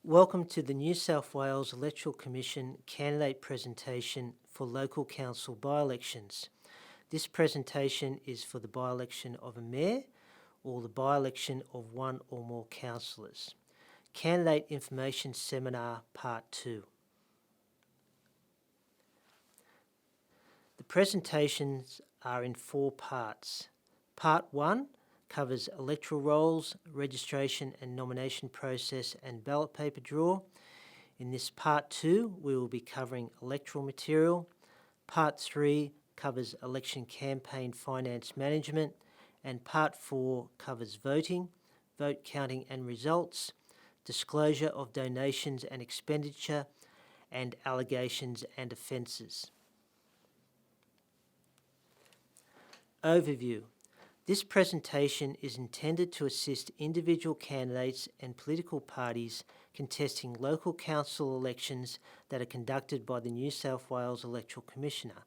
Welcome to the New South Wales Electoral Commission candidate presentation for local council by-elections. This presentation is for the by-election of a mayor or the by-election of one or more councillors. Candidate Information Seminar Part 2. The presentations are in 4 parts. Part 1 covers electoral rolls, registration and nomination process and ballot paper draw. In this Part 2 we will be covering electoral material. Part 3 covers election campaign finance management, and Part 4 covers voting, vote counting and results, disclosure of donations and expenditure, and allegations and offences. Overview. This presentation is intended to assist individual candidates and political parties contesting local council elections that are conducted by the New South Wales Electoral Commissioner.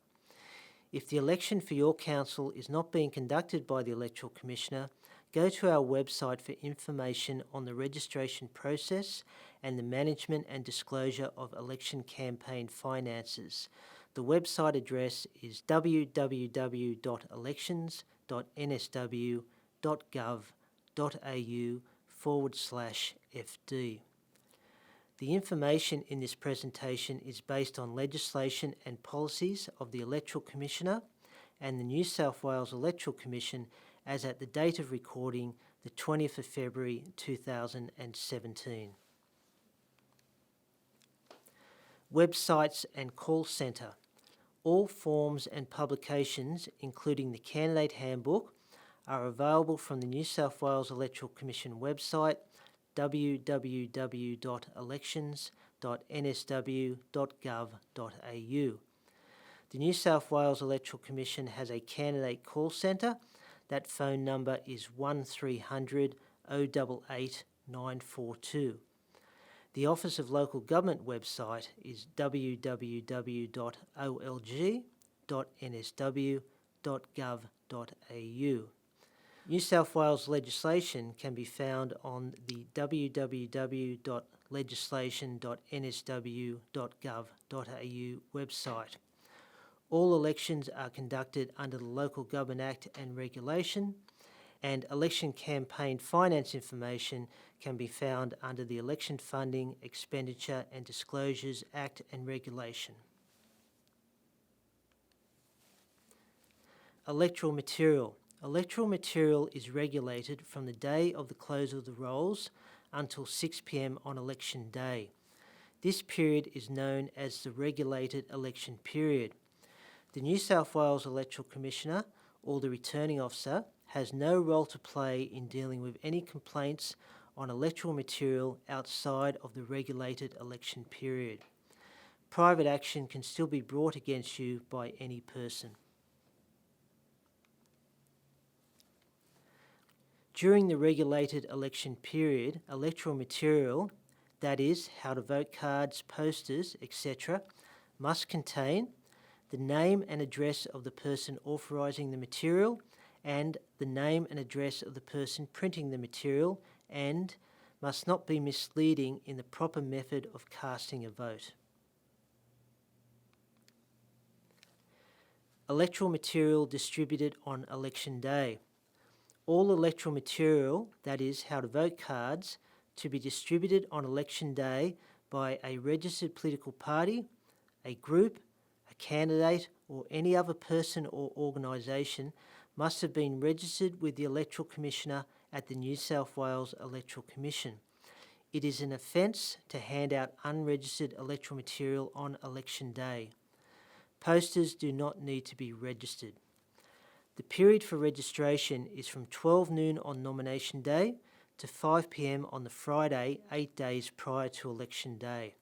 If the election for your council is not being conducted by the Electoral Commissioner, go to our website for information on the registration process and the management and disclosure of election campaign finances. The website address is www.elections.nsw.gov.au/FD. The information in this presentation is based on legislation and policies of the Electoral Commissioner and the New South Wales Electoral Commission as at the date of recording, the 20th of February 2017. Websites and call centre. All forms and publications, including the Candidate Handbook, are available from the New South Wales Electoral Commission website www.elections.nsw.gov.au. The New South Wales Electoral Commission has a candidate call centre. That phone number is 1300 088 942. The Office of Local Government website is www.olg.nsw.gov.au. New South Wales legislation can be found on the www.legislation.nsw.gov.au website. All elections are conducted under the Local Government Act and regulation, and election campaign finance information can be found under the Election Funding, Expenditure and Disclosures Act and regulation. Electoral material. Electoral material is regulated from the day of the close of the rolls until 6 p.m. on election day. This period is known as the regulated election period. The New South Wales Electoral Commissioner or the returning officer has no role to play in dealing with any complaints on electoral material outside of the regulated election period. Private action can still be brought against you by any person. During the regulated election period, electoral material, that is, how to vote cards, posters, etc., must contain the name and address of the person authorising the material and the name and address of the person printing the material, and must not be misleading in the proper method of casting a vote. Electoral material distributed on election day. All electoral material, that is, how to vote cards, to be distributed on election day by a registered political party, a group, a candidate or any other person or organisation must have been registered with the Electoral Commissioner at the New South Wales Electoral Commission. It is an offence to hand out unregistered electoral material on election day. Posters do not need to be registered. The period for registration is from 12 noon on nomination day to 5 p.m. on the Friday, 8 days prior to election day.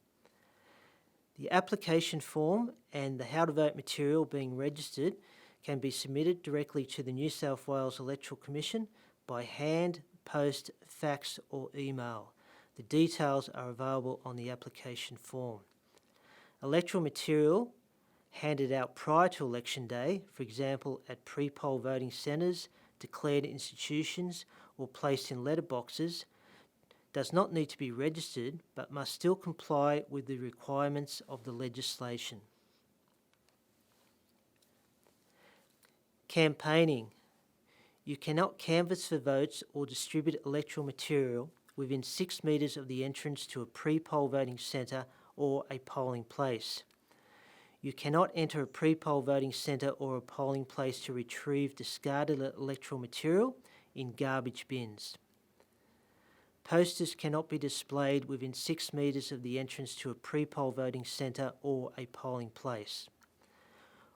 The application form and the how to vote material being registered can be submitted directly to the New South Wales Electoral Commission by hand, post, fax or email. The details are available on the application form. Electoral material handed out prior to election day, for example at pre-poll voting centres, declared institutions or placed in letterboxes, does not need to be registered but must still comply with the requirements of the legislation. Campaigning. You cannot canvass for votes or distribute electoral material within 6 metres of the entrance to a pre-poll voting centre or a polling place. You cannot enter a pre-poll voting centre or a polling place to retrieve discarded electoral material in garbage bins. Posters cannot be displayed within 6 metres of the entrance to a pre-poll voting centre or a polling place.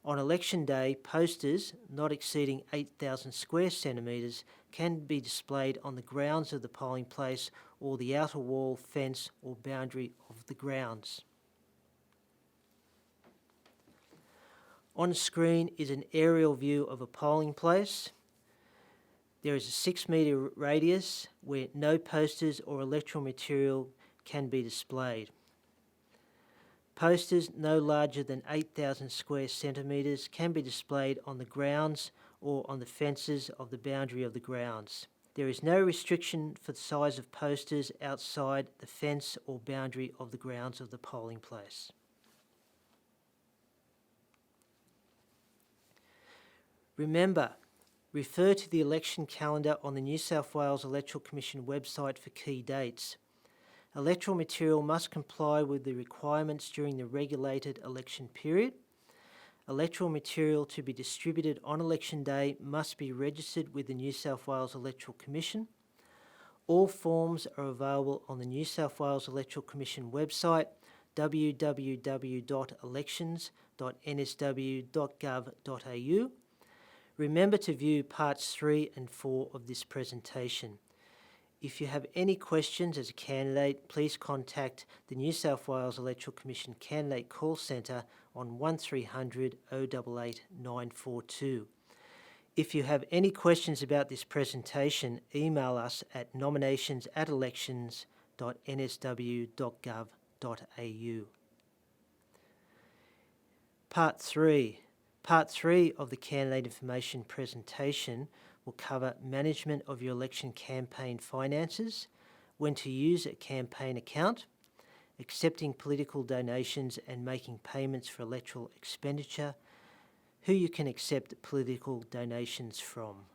On election day, posters not exceeding 8,000 square centimetres can be displayed on the grounds of the polling place or the outer wall, fence or boundary of the grounds. On screen is an aerial view of a polling place. There is a 6 metre radius where no posters or electoral material can be displayed. Posters no larger than 8,000 square centimetres can be displayed on the grounds or on the fences of the boundary of the grounds. There is no restriction for the size of posters outside the fence or boundary of the grounds of the polling place. Remember, refer to the election calendar on the New South Wales Electoral Commission website for key dates. Electoral material must comply with the requirements during the regulated election period. Electoral material to be distributed on election day must be registered with the New South Wales Electoral Commission. All forms are available on the New South Wales Electoral Commission website, www.elections.nsw.gov.au. Remember to view parts 3 and 4 of this presentation. If you have any questions as a candidate, please contact the New South Wales Electoral Commission Candidate Call Centre on 1300 088 942. If you have any questions about this presentation, email us at nominations@elections.nsw.gov.au. Part 3. Part 3 of the candidate information presentation will cover management of your election campaign finances, when to use a campaign account, accepting political donations and making payments for electoral expenditure, who you can accept political donations from.